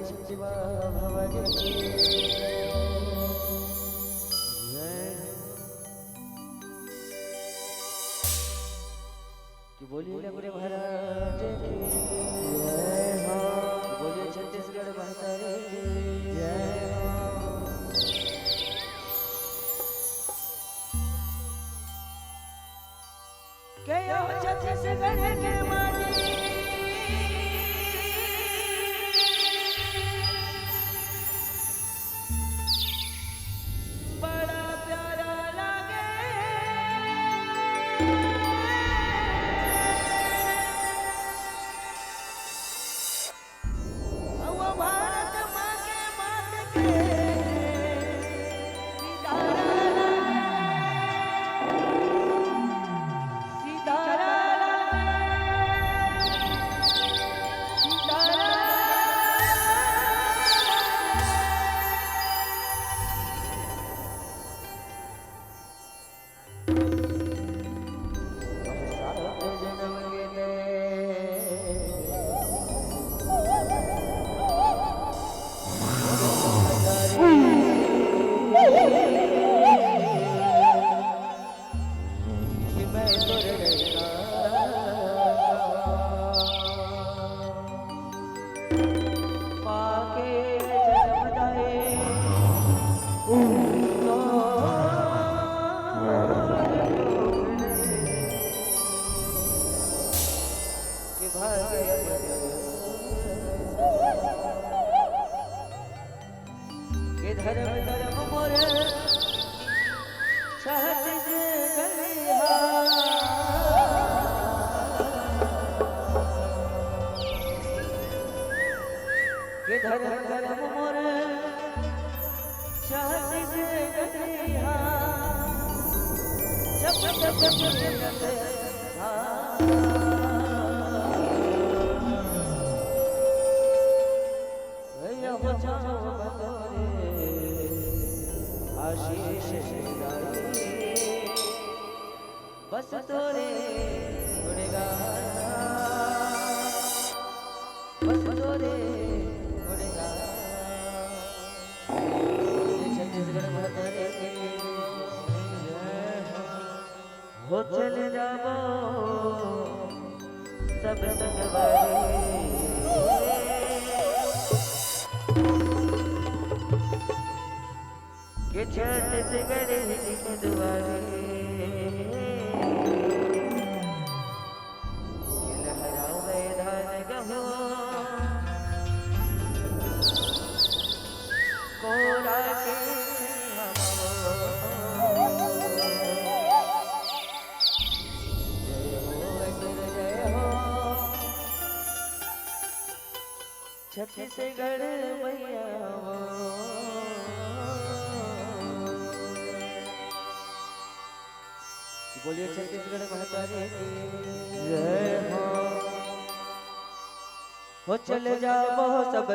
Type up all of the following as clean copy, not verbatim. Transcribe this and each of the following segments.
शिवा भवानी कि बोलिए लंगड़े महाराज की जय हो, बोलिए छत्तीसगढ़ माता रे की जय हो। के हो छत्तीसगढ़ के माटी बड़ा प्यारा लागे, वो भारत माँ के मात के सितारा सितारा सितारा के धर्म धर्म मोर छत्तीसगढ़िया के धर्म धर्म मोर छत्तीसगढ़िया जब जब जब भैया हो जाओ बतोरे आशीष बस तोरे गुणगा बस तोरे गुणगा छत्तीसगढ़ माता रे की हो चले जाओ सब संगवारी के छत्तीसगढ़ के दुआरे लहरावे धान गहो कोरा के छत्तीसगढ़ मैया बोलिए छत्तीसगढ़ माता रे की जय हो चले जाओ सब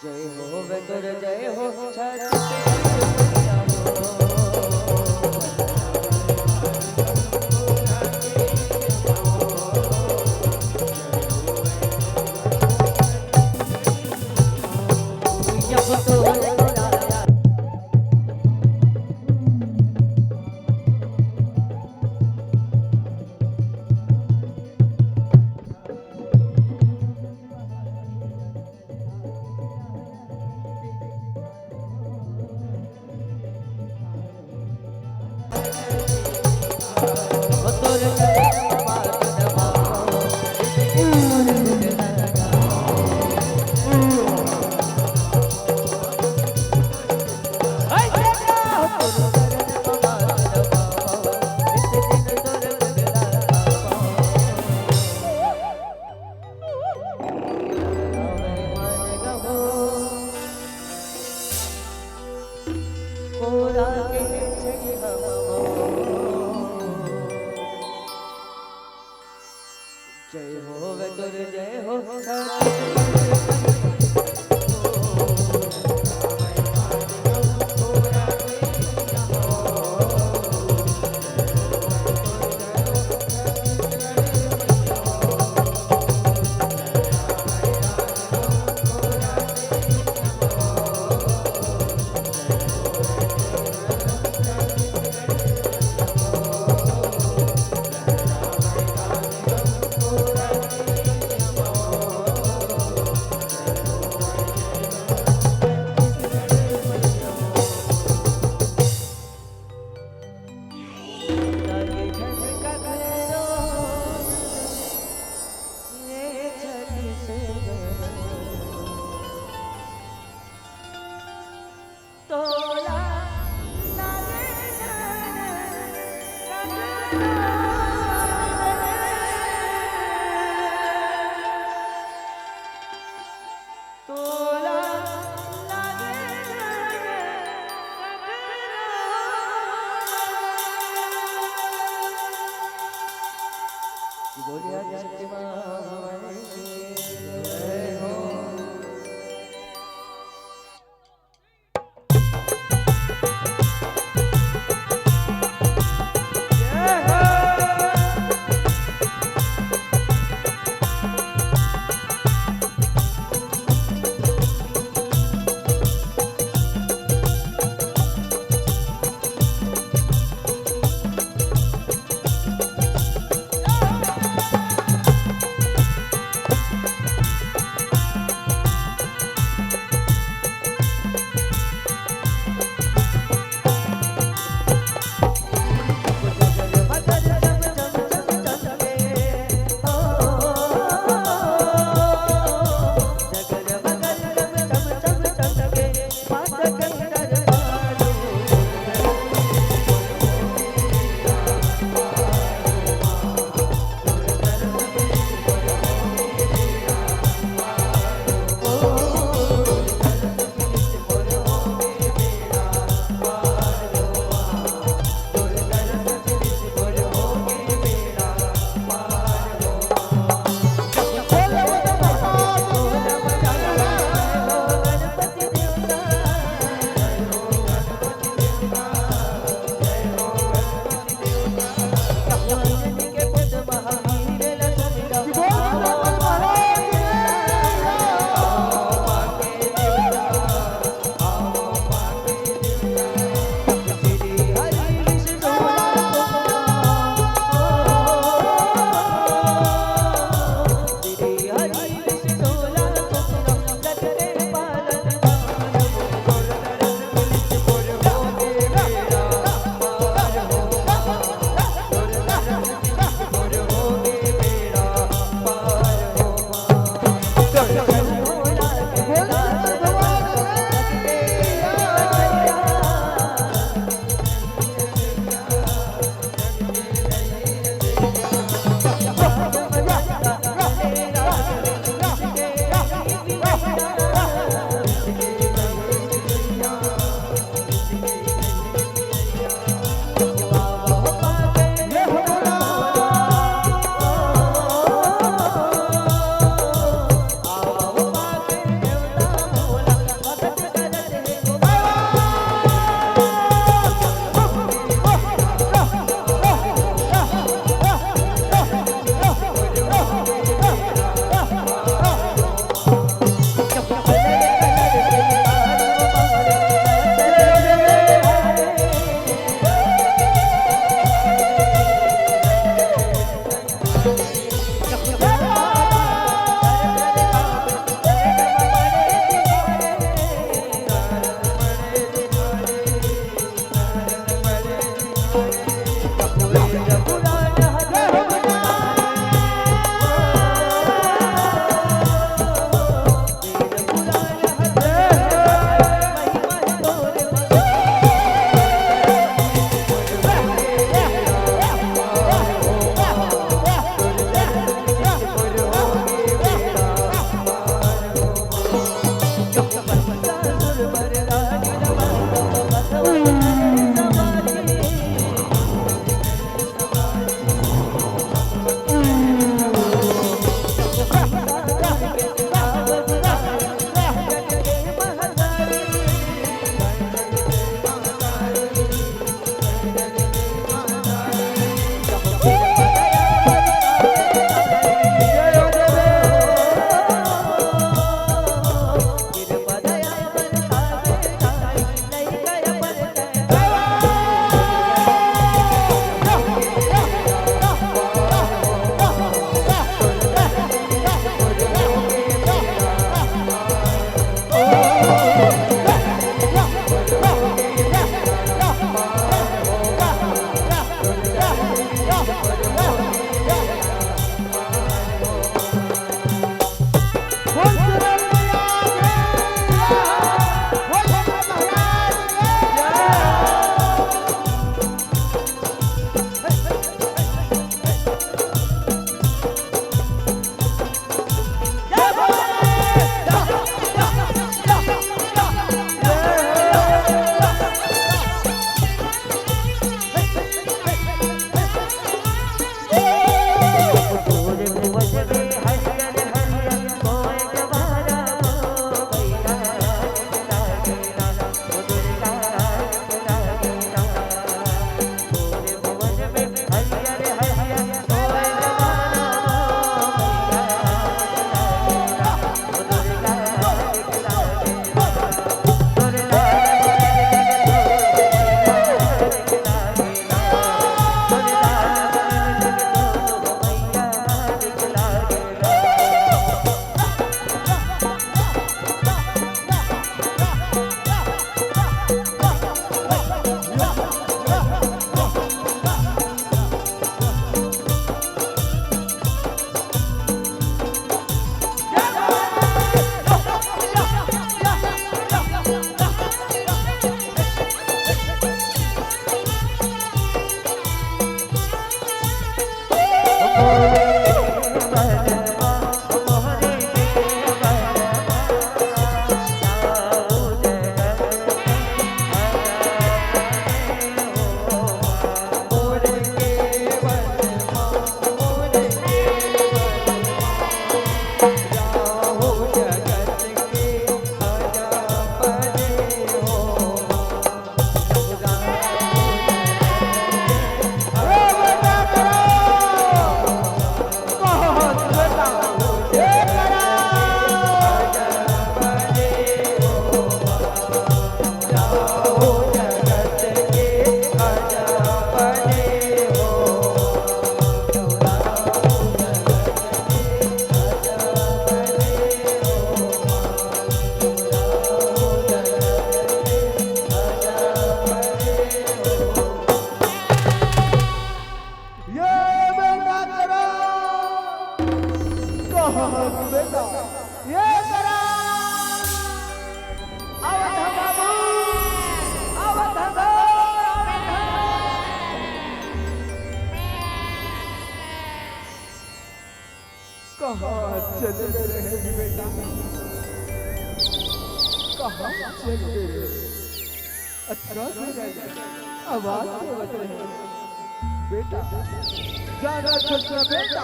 जय हो बेकर जय हो ये करा आवत बाबू आवत कहाँ चल रहे बेटा कहाँ चल रहे अच्छा आवाज देवत रहे बेटा जाना छत्र बेटा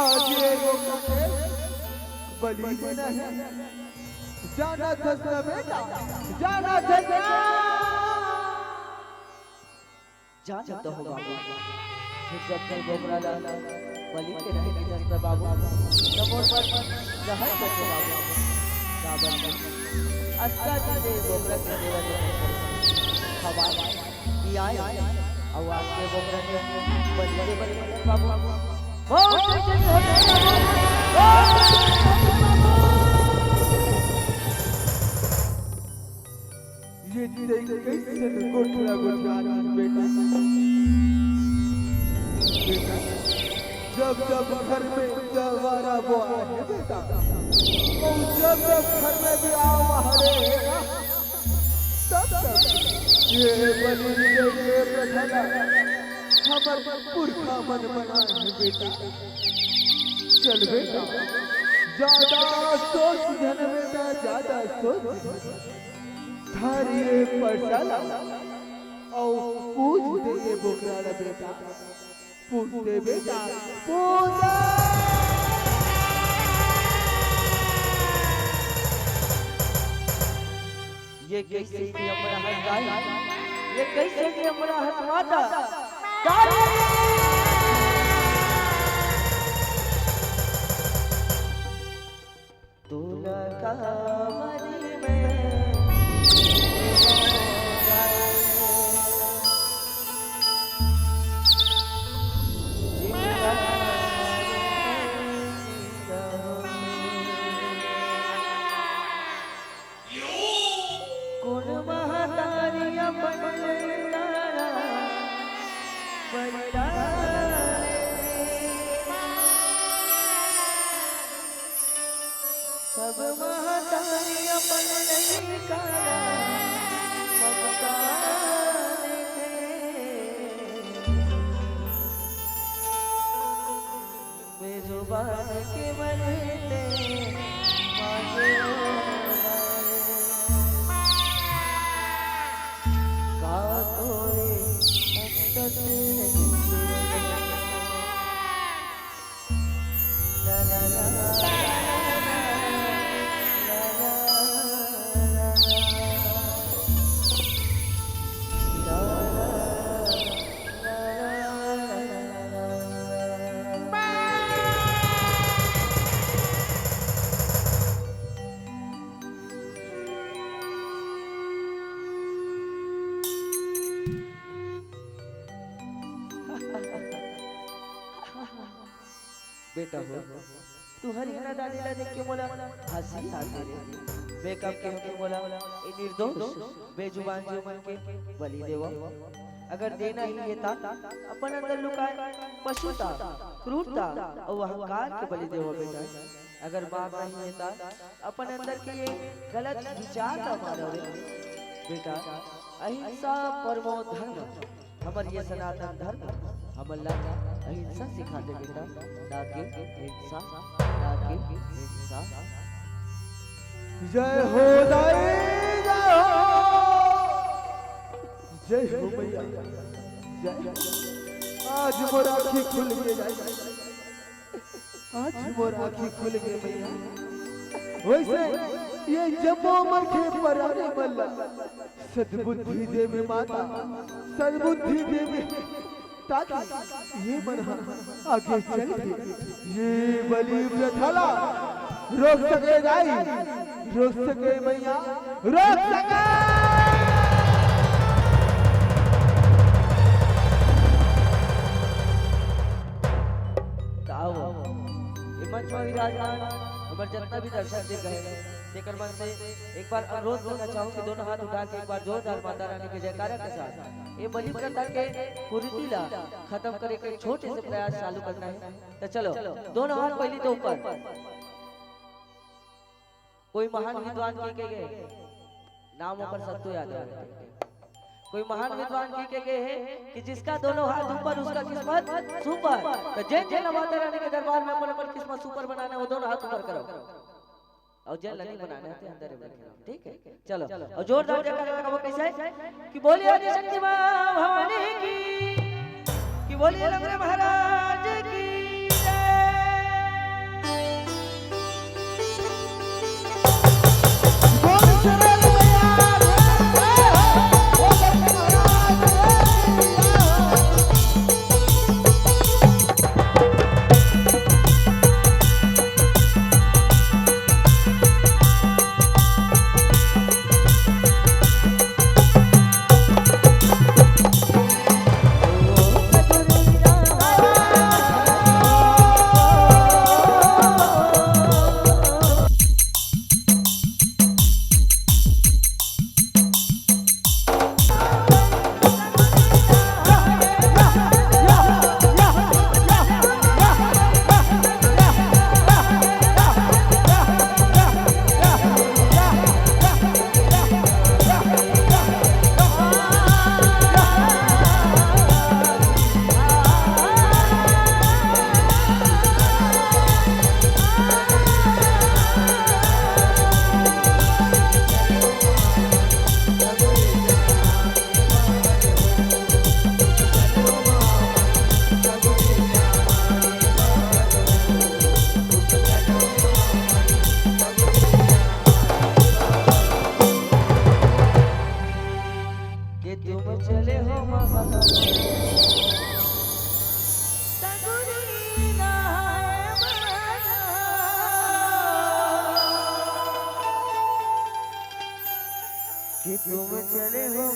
आज ये बलि देना है जाना छत्र बेटा जाना छत्र जाना तो होगा जब तक गोबरा लाला बलि के रहेगी छत्र बाबू नमोर पर जहर करते बाबू काबल अस्ता दे गोबरा के देवा दे हवा की आए आवाज के गोबरा के बलि बाबू ये कैसे गोठड़ा गोठड़ा बेटा बेटा जब जब घर में जवारा बोआ है बेटा और जब जब घर में भी आओ हरे तब ये बलि के प्रथा हमर पुरखा मन बना है बेटा चल बेटा ज्यादा सोच धन बेटा ज्यादा सोच धारिये परसाला और पूज दे बोकरा बेटा पूज दे बेटा पूज ये कैसे कि हमरा हटाई ये कैसे कि हमरा हटवाता तू लगा मरी में सब महतारिया बन नहीं काला बेजुबान के मरते का तोरे ला ला ला बेटा हो तू हरिहरा दादीला देख के बोला हंसी आती रे बेकअप के बोला ए निर्दोष बेजुबान जीवन के बलि देवा अगर देना ही है ता अपन अंदर लुकाए पशुता क्रूरता और अहंकार के बलि देवा बेटा अगर बाप नहीं है ता अपन अंदर के ये गलत विचार का मारो रे बेटा अहिंसा परमो धर्म हमर ये सनातन धर्म हम अल्लाह अहिंसा सिखाते बेटा ना कि हिंसा ना कि हिंसा जय हो जय हो भैया जय आज मोर आँखी खुल गई आज मोर आँखी खुल गई भैया वैसे ये जम्मू मरखे पर आने वाला सद्बुद्धि देवी माता सद्बुद्धि देवी ताकि ये मन आगे चल के ये बलि प्रथा रोक सके दाई रोक सके मैया रोक सके ताओ मंच में विराजमान हमारे जितना भी दर्शक देख गए देकर मन से एक बार अनुरोध करना चाहूँ कि दोनों हाथ उठा के एक बार जोरदार माता रानी के जयकारा के साथ ये बलि प्रथा के कुरीतिला खत्म करे के छोटे से प्रयास चालू करना है। तो चलो दोनों हाथ पहले तो ऊपर कोई महान विद्वान के गए नामों पर सब तो याद है। कोई महान विद्वान के गए हैं कि जिसका दोनों हाथ ऊपर उसका किस्मत सुपर। तो जैन जैन माता रानी के दरबार में अपन अपन किस्मत सुपर बनाना है वो दोनों हाथ ऊपर करो और जैन लनी बनाने हैं अंदर में। ठीक है चलो और जोरदार जयकारा लगाओ। कैसे है कि बोलिए आदि शक्ति मां भवानी की, कि बोलिए लंगरे महाराज की कि तुम चले हो